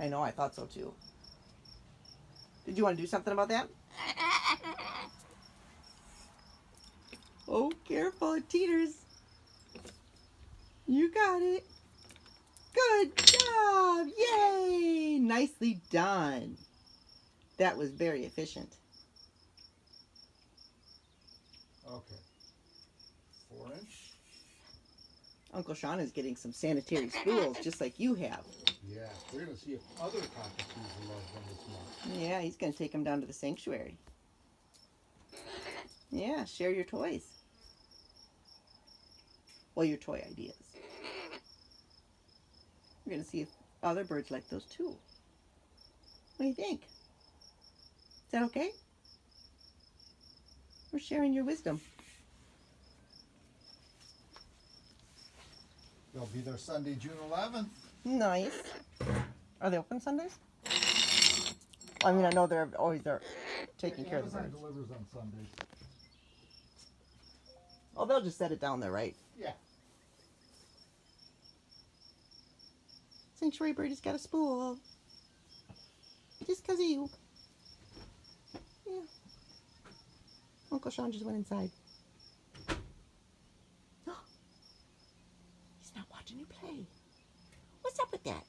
I know, I thought so too. Did you want to do something about that? Oh, careful, it teeters. You got it. Good job! Yay! Nicely done. That was very efficient. Okay. 4-inch. Uncle Shawn is getting some sanitary spools just like you have. Yeah, we're going to see if other cockatoos will love them this month. Yeah, he's going to take them down to the sanctuary. Yeah, share your toys. Well, your toy ideas. We're going to see if other birds like those too. What do you think? Is that okay? We're sharing your wisdom. They'll be there Sunday, June 11th. Nice. Are they open Sundays? I mean, I know they're always there taking care of the Amazon birds. delivers on Sundays. Oh, they'll just set it down there, right? Yeah. Sanctuary bird has got a spool. Just because of you. Yeah. Uncle Shawn just went inside. He's not watching you play. What's up with that?